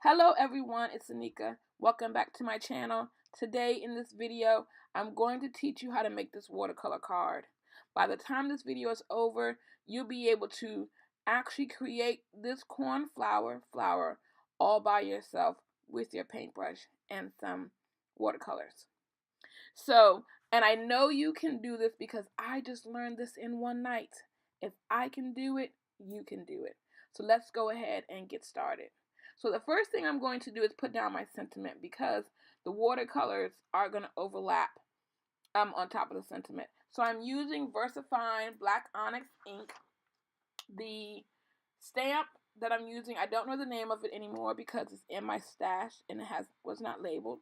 Hello everyone, it's Anika. Welcome back to my channel. Today in this video, I'm going to teach you how to make this watercolor card. By the time this video is over, you'll be able to actually create this cornflower flower all by yourself with your paintbrush and some watercolors. And I know you can do this because I just learned this in one night. If I can do it, you can do it. So let's go ahead and get started. So the first thing I'm going to do is put down my sentiment because the watercolors are going to overlap on top of the sentiment. So I'm using VersaFine Black Onyx ink. The stamp that I'm using, I don't know the name of it anymore because it's in my stash and it was not labeled.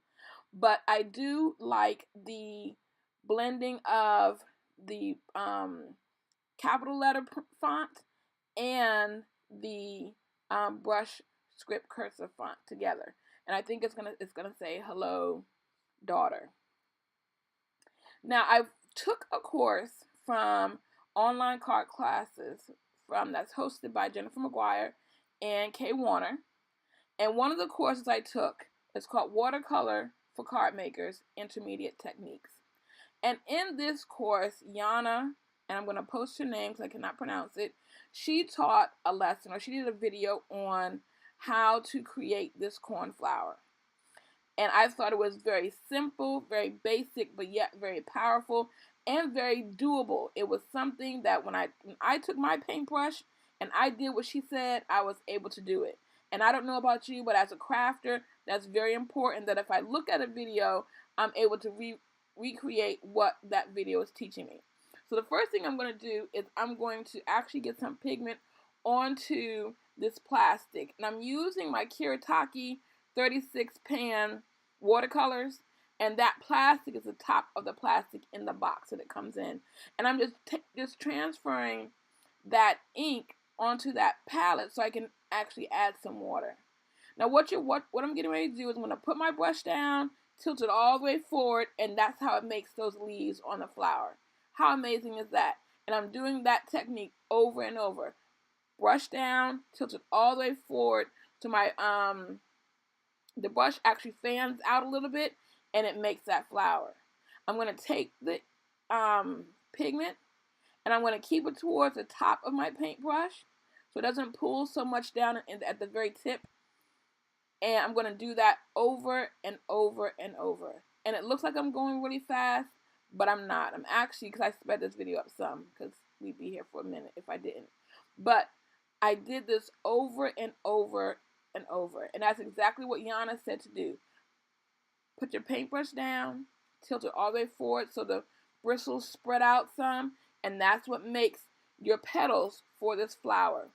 But I do like the blending of the capital letter font and the brush script cursive font together, and I think it's gonna say hello daughter. Now I took a course from online card classes that's hosted by Jennifer McGuire and Kay Warner, and one of the courses I took is called Watercolor for Card Makers Intermediate Techniques. And in this course, Yana, and I'm going to post her name because I cannot pronounce it, she taught a lesson, or she did a video on how to create this cornflower. And I thought it was very simple, very basic, but yet very powerful and very doable. It was something that when I took my paintbrush and I did what she said, I was able to do it. And I don't know about you, but as a crafter, that's very important that if I look at a video, I'm able to recreate what that video is teaching me. So the first thing I'm going to do is I'm going to actually get some pigment onto this plastic. And I'm using my Kuretake 36 pan watercolors. And that plastic is the top of the plastic in the box that it comes in. And I'm just transferring that ink onto that palette so I can actually add some water. Now what I'm getting ready to do is I'm going to put my brush down, tilt it all the way forward, and that's how it makes those leaves on the flower. How amazing is that? And I'm doing that technique over and over. Brush down, tilt it all the way forward to my the brush actually fans out a little bit and it makes that flower. I'm going to take the pigment and I'm going to keep it towards the top of my paintbrush so it doesn't pull so much down at the very tip. And I'm going to do that over and over and over. And it looks like I'm going really fast, but I'm not. I'm actually, because I sped this video up some, because we'd be here for a minute if I didn't. But I did this over and over and over. And that's exactly what Yana said to do. Put your paintbrush down, tilt it all the way forward so the bristles spread out some. And that's what makes your petals for this flower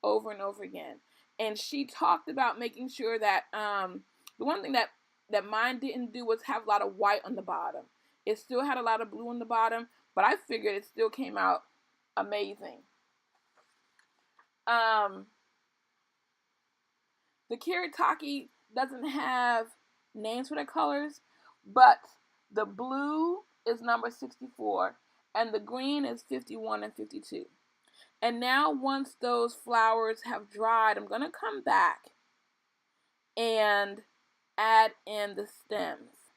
over and over again. And she talked about making sure that the one thing that mine didn't do was have a lot of white on the bottom. It still had a lot of blue on the bottom, but I figured it still came out amazing. The Kuretake doesn't have names for the colors, but the blue is number 64, and the green is 51 and 52. And now once those flowers have dried, I'm going to come back and add in the stems.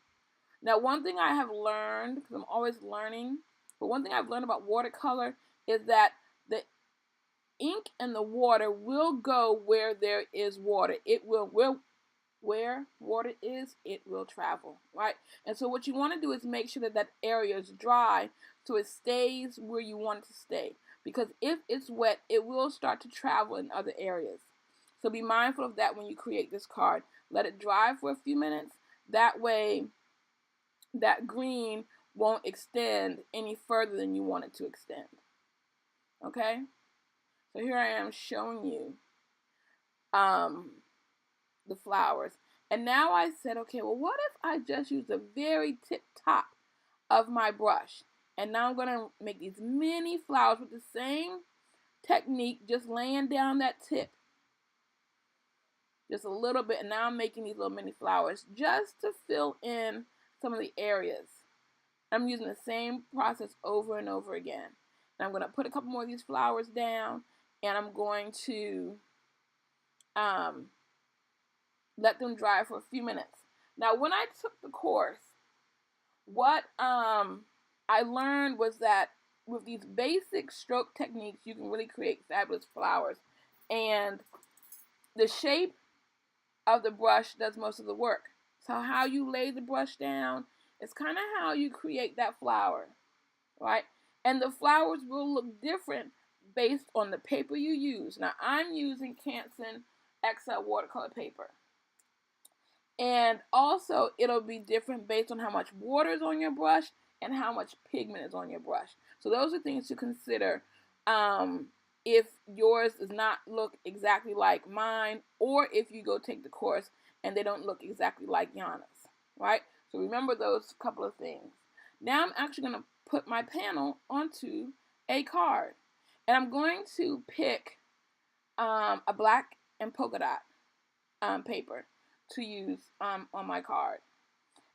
Now one thing I have learned, because I'm always learning, but one thing I've learned about watercolor is that the ink and the water will go where there is water. It will where water is, it will travel, right? And so what you want to do is make sure that that area is dry so it stays where you want it to stay. Because if it's wet, it will start to travel in other areas. So be mindful of that when you create this card. Let it dry for a few minutes. That way, that green won't extend any further than you want it to extend. Okay? So here I am showing you the flowers. And now I said, okay, well, what if I just use the very tip top of my brush? And now I'm going to make these mini flowers with the same technique, just laying down that tip. Just a little bit. And now I'm making these little mini flowers just to fill in some of the areas. I'm using the same process over and over again. And I'm going to put a couple more of these flowers down. And I'm going to let them dry for a few minutes. Now, when I took the course, what I learned was that with these basic stroke techniques, you can really create fabulous flowers. And the shape of the brush does most of the work. So how you lay the brush down is kind of how you create that flower, right? And the flowers will look different based on the paper you use. Now, I'm using Canson XL watercolor paper. And also, it'll be different based on how much water is on your brush and how much pigment is on your brush. So those are things to consider if yours does not look exactly like mine, or if you go take the course and they don't look exactly like Yana's, right? So remember those couple of things. Now I'm actually going to put my panel onto a card. And I'm going to pick a black and polka dot paper to use on my card.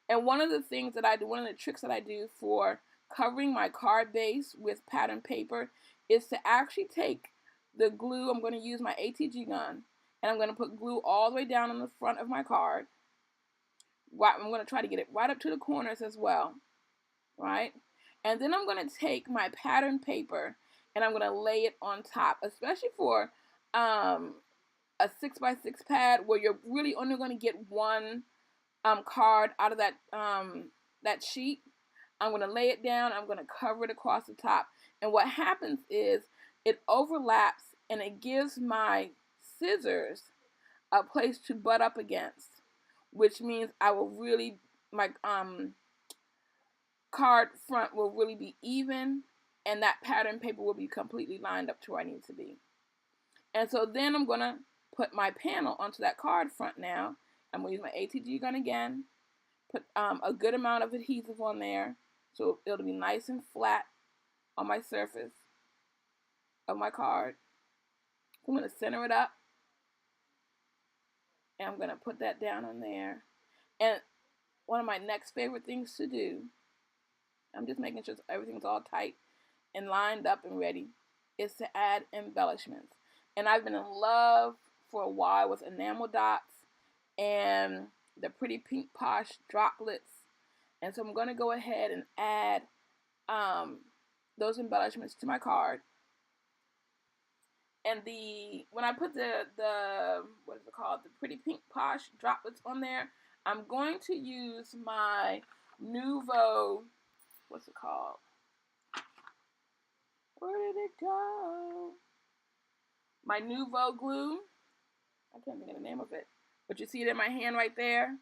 And one of the things that I do, one of the tricks that I do for covering my card base with pattern paper is to actually take the glue. I'm going to use my ATG gun, and I'm going to put glue all the way down on the front of my card. I'm going to try to get it right up to the corners as well, right? And then I'm going to take my pattern paper and I'm going to lay it on top, especially for a 6x6 pad where you're really only going to get one card out of that sheet. I'm going to lay it down. I'm going to cover it across the top. And what happens is it overlaps and it gives my scissors a place to butt up against, which means my card front will really be even, and that pattern paper will be completely lined up to where I need it to be. And so then I'm going to put my panel onto that card front now. I'm going to use my ATG gun again, put a good amount of adhesive on there so it'll be nice and flat on my surface of my card. I'm going to center it up, and I'm going to put that down on there. And one of my next favorite things to do, I'm just making sure everything's all tight and lined up and ready, is to add embellishments. And I've been in love for a while with enamel dots and the pretty pink posh droplets. And so I'm going to go ahead and add those embellishments to my card. And when I put the what is it called, the pretty pink posh droplets on there, I'm going to use my Nouveau, what's it called? Where did it go? My Nouveau glue. I can't think of the name of it, but you see it in my hand right there.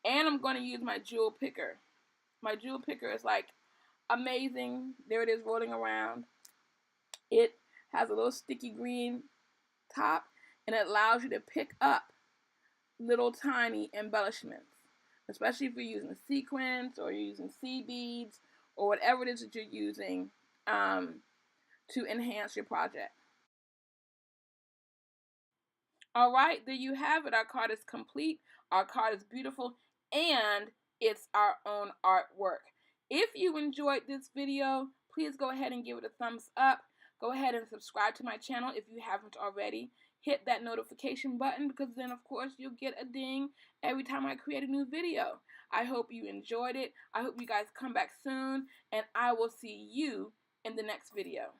And I'm going to use my jewel picker. My jewel picker is like amazing. There it is rolling around. It has a little sticky green top, and it allows you to pick up little tiny embellishments, especially if you're using sequins or you're using seed beads or whatever it is that you're using to enhance your project. All right, there you have it. Our card is complete. Our card is beautiful, and it's our own artwork. If you enjoyed this video, please go ahead and give it a thumbs up. Go ahead and subscribe to my channel if you haven't already. Hit that notification button, because then, of course, you'll get a ding every time I create a new video. I hope you enjoyed it. I hope you guys come back soon, and I will see you in the next video.